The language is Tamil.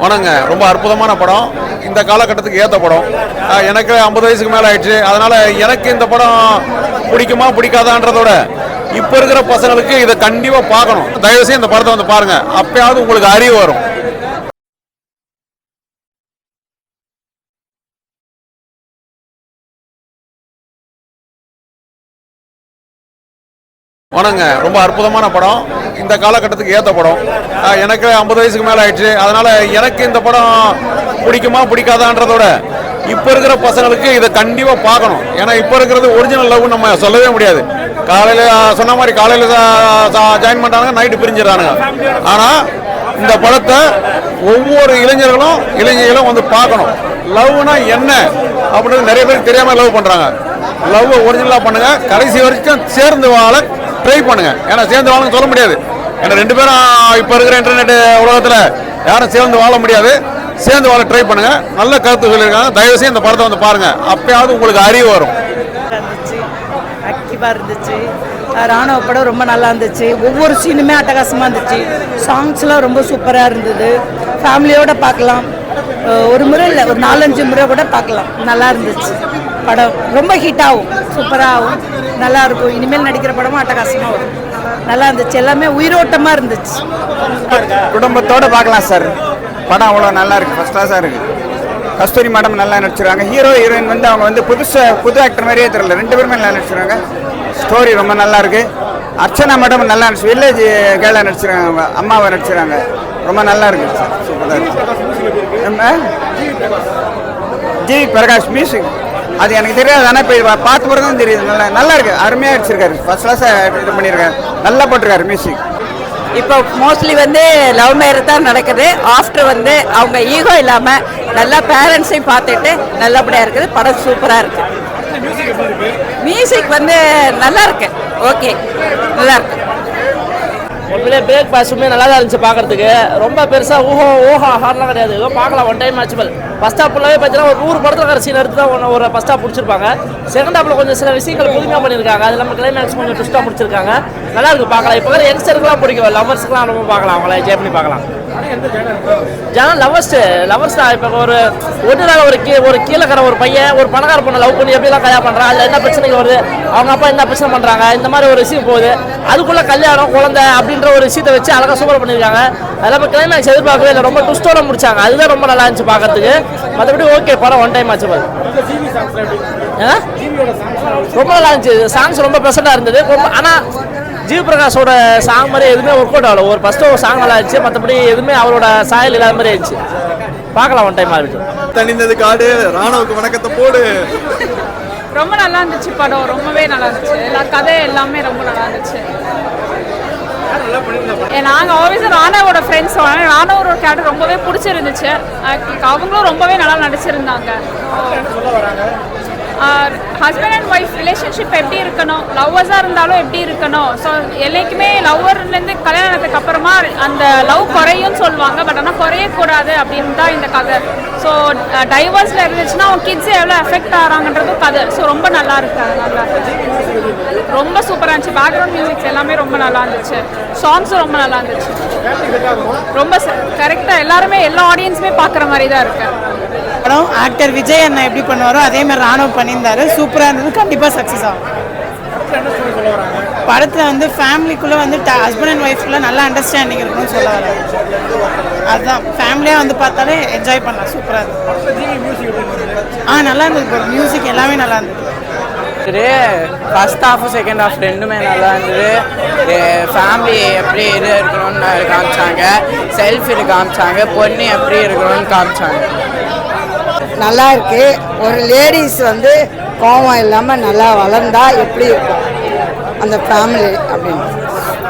வணங்க. ரொம்ப அற்புதமான படம். இந்த காலகட்டத்துக்கு ஏற்ற படம். எனக்கு 50 வயசுக்கு மேலே ஆயிடுச்சு. அதனால எனக்கு இந்த படம் பிடிக்குமா பிடிக்காதான்றதோட இப்போ இருக்கிற பசங்களுக்கு இதை கண்டிப்பாக பார்க்கணும். தயவுசெய்து இந்த படத்தை வந்து பாருங்க. அப்பயாவது உங்களுக்கு அறிவு வரும். வணங்க. ரொம்ப அற்புதமான படம். இந்த காலகட்டத்துக்கு ஏற்ற படம். எனக்கு 50 வயசுக்கு மேலே ஆயிடுச்சு. அதனால எனக்கு இந்த படம் பிடிக்குமா பிடிக்காதான்றதோட இப்போ இருக்கிற பசங்களுக்கு இதை கண்டிப்பாக பார்க்கணும். ஏன்னா இப்போ இருக்கிறது ஒரிஜினல் லவ் நம்ம சொல்லவே முடியாது. காலையில் சொன்ன மாதிரி காலையில் ஜாயின் பண்ணுறாங்க, நைட்டு பிரிஞ்சிடறானுங்க. ஆனால் இந்த படத்தை ஒவ்வொரு இளைஞர்களும் வந்து பார்க்கணும். லவ்னா என்ன அப்படின்றது நிறைய பேருக்கு தெரியாமல் லவ் பண்ணுறாங்க. லவ் ஒரிஜினலாக பண்ணுங்க. கடைசி வரைக்கும் சேர்ந்து வாழ ட்ரை பண்ணுங்க. ஏன்னா சேர்ந்து வாழன்னு சொல்ல முடியாது. ஏன்னா ரெண்டு பேரும் இப்போ இருக்கிற இன்டர்நெட் உலகத்தில் யாரும் சேர்ந்து வாழ முடியாது. சேர்ந்து வாழ ட்ரை பண்ணுங்க. நல்ல கருத்து சொல்லியிருக்காங்க. தயவுசெய்து இந்த படத்தை வந்து பாருங்க. அப்பயாவது உங்களுக்கு அறிவு வரும். ஆக்டிவாக இருந்துச்சு. ராணுவ படம் ரொம்ப நல்லா இருந்துச்சு. ஒவ்வொரு சீனுமே அட்டகாசமாக இருந்துச்சு. சாங்ஸ்லாம் ரொம்ப சூப்பராக இருந்தது. ஃபேமிலியோடு பார்க்கலாம். ஒரு முறை இல்லை, ஒரு 4-5 முறை கூட பார்க்கலாம். நல்லா இருந்துச்சு. படம் ரொம்ப ஹிட் ஆகும், சூப்பராக ஆகும், நல்லா இருக்கும். இனிமேல் நடிக்கிற படமும் அட்டகாசமாக வரும். நல்லா இருந்துச்சு. எல்லாமே உயிரோட்டமாக இருந்துச்சு. குடும்பத்தோடு பார்க்கலாம் சார். படம் அவ்வளோ நல்லா இருக்குது. ஃபர்ஸ்ட் கிளாஸாக இருக்குது. கஸ்தூரி மேடம் நல்லா நடிச்சிருக்காங்க. ஹீரோயின் வந்து அவங்க வந்து புது ஆக்டர் மாதிரியே தெரியல. 2 பேருமே நல்லா நடிச்சிருக்காங்க. ஸ்டோரி ரொம்ப நல்லா இருக்கு. அர்ச்சனா மேடம் நல்லா நடிச்சு வில்லேஜ் கேர்ளாக நடிச்சிருக்காங்க. அம்மாவை நடிச்சிருக்காங்க. ரொம்ப நல்லா இருக்கு சார். சூப்பராக இருக்கு. நம்ம ஜி பிரகாஷ் மியூசிக் அது எனக்கு தெரியாது. ஆனால் இப்போ பார்த்து பிறகு தான் தெரியுது. நல்லா இருக்கு. அருமையாக அடிச்சிருக்காரு. ஃபர்ஸ்ட் கிளாஸாக இது பண்ணியிருக்காரு. நல்லா போட்டிருக்காரு மியூசிக். இப்போ மோஸ்ட்லி வந்து லவ் மேரேஜ் தான் நடக்குது. ஆஃப்டர் வந்து அவங்க ஈகோ இல்லாமல் நல்லா பேரண்ட்ஸையும் பார்த்துட்டு நல்லபடியாக இருக்குது. படம் சூப்பராக இருக்குது. மியூசிக் வந்து நல்லா இருக்கு. ஓகே, நல்லா இருக்கு. உண்மையிலே பிரேக் பாஸுமே நல்லா தான் இருந்துச்சு பார்க்கறதுக்கு. ரொம்ப பெருசாக ஓஹா ஹார்லாம் கிடையாது. ஏதோ பார்க்கலாம், ஒன் டைம் வாட்சபிள். ஃபர்ஸ்ட் ஹாஃப்லாவே பார்த்தீங்கன்னா ஒரு 100 படத்தில் இருக்கிற சீன் எடுத்து தான் ஒரு ஃபர்ஸ்ட் ஹாஃப் பிடிச்சிருப்பாங்க. செகண்ட் ஹாஃபில் கொஞ்சம் சில விஷயங்கள் புதுமையாக பண்ணியிருக்காங்க. அது நம்ம கிளைமேக்ஸ் கொஞ்சம் ட்விஸ்ட்டாக முடிச்சிருக்காங்க. நல்லா இருக்கு, பார்க்கலாம். இப்போ இருக்கிற யங்ஸ்டருக்குலாம் பிடிக்கும், லவர்ஸ்க்குலாம் ரொம்ப பார்க்கலாம். அவங்கள என்ஜாய் பண்ணி பார்க்கலாம். ஜான லவர்ஸ் தான். இப்போ ஒன்றுனால ஒரு கீழக்கிற ஒரு பையன் ஒரு பணக்கார பொண்ணை லவ் பண்ணி எப்படிலாம் கல்யாணம் பண்ணுறான், அதில் என்ன பிரச்சனைக்கு வருது, அவங்க அப்பா என்ன பிரச்சனை பண்ணுறாங்க, இந்த மாதிரி ஒரு விஷயம் போகுது. அதுக்குள்ளே கல்யாணம் குழந்தை அப்படின்ற ஒரு விஷயத்தை வச்சு அழகாக சூப்பர் பண்ணியிருக்காங்க. அதெல்லாம் கிளைமேக்ஸ் எதிர்பார்க்கவே இல்லை. ரொம்ப ட்விஸ்டோட முடிச்சாங்க. அதுதான் ரொம்ப நல்லா இருந்துச்சு பார்க்கறதுக்கு. மற்றபடி ஓகே, படம் ஒன் டைம் ஆச்சு. ரொம்ப நல்லா இருந்துச்சு. சாங்ஸ் ரொம்ப ப்ரெசென்ட்டாக இருந்தது. ஆனால் ஜீவ் பிரகாஷோட சாங் மாதிரி எதுவுமே ஒர்க் அவுட் ஆகல. ஃபர்ஸ்ட் ஒரு சாங் நல்லா இருந்துச்சு. மற்றபடி எதுவுமே அவரோட சாயல் இல்லாத மாதிரி இருந்துச்சு. பார்க்கலாம் ஒன் டைம் ஆகிட்டு. தனிந்தது காடு. ராணுவுக்கு வணக்கத்தை போடு. ரொம்ப நல்லா இருந்துச்சு படம். ரொம்பவே நல்லா இருந்துச்சு. எல்லா கதை எல்லாமே ரொம்ப நல்லா இருந்துச்சு. நாங்கள் ஆல்வேஸ் ராணாவோட ஃப்ரெண்ட்ஸ். ராணாவோட கேரக்டர் ரொம்பவே பிடிச்சிருந்துச்சு. அவங்களும் ரொம்பவே நல்லா நடிச்சிருந்தாங்க. ஹஸ்பண்ட் அண்ட் ஒய்ஃப் ரிலேஷன்ஷிப் எப்படி இருக்கணும், லவ்வர்ஸாக இருந்தாலும் எப்படி இருக்கணும். ஸோ என்றைக்குமே லவ்வர்லேருந்து கல்யாணத்துக்கு அப்புறமா அந்த லவ் குறையும் சொல்லுவாங்க. பட் ஆனால் குறையக்கூடாது அப்படின்னு தான் இந்த கதை. ஸோ டைவர்ஸில் இருந்துச்சுன்னா அவங்க கிட்ஸ் எவ்வளோ எஃபெக்ட் ஆகிறாங்கன்றதும் கதை. ஸோ ரொம்ப நல்லா இருக்கு. நல்லா ரொம்ப சூப்பராக இருந்துச்சு. பேக்ரவுண்ட் மியூசிக்ஸ் எல்லாமே ரொம்ப நல்லா இருந்துச்சு. சாங்ஸும் ரொம்ப நல்லா இருந்துச்சு. ரொம்ப கரெக்டாக எல்லாருமே எல்லா ஆடியன்ஸுமே பார்க்குற மாதிரி தான் இருக்கு. படம் ஆக்டர் விஜய் அண்ணா எப்படி பண்ணுவாரோ அதே மாதிரி ராணுவ பண்ணியிருந்தாரு. சூப்பராக இருந்தது. கண்டிப்பாக சக்ஸஸ் ஆகும். படத்தில் வந்து ஃபேமிலிக்குள்ளே வந்து ஹஸ்பண்ட் அண்ட் ஒய்ஃப்குள்ளே நல்லா அண்டர்ஸ்டாண்டிங் இருக்குன்னு சொல்ல வராங்க. அதுதான் ஃபேமிலியாக வந்து பார்த்தாலே என்ஜாய் பண்ணலாம். சூப்பராக இருந்தது. நல்லா இருந்தது. மியூசிக் எல்லாமே நல்லா இருந்தது. ஃபர்ஸ்ட் ஹாஃப் செகண்ட் ஹாஃப் ரெண்டுமே நல்லா இருந்தது. ஃபேமிலி எப்படி இது இருக்கணும்னு காமிச்சாங்க. செல்ஃப் இது காமிச்சாங்க. பொண்ணு எப்படி இருக்கணும்னு காமிச்சாங்க. நல்லா இருக்கு. ஒரு லேடிஸ் வந்து கோவம் இல்லாமல் நல்லா வளர்ந்தா எப்படி இருக்கும் அந்த ஃபேமிலி அப்படின்னு.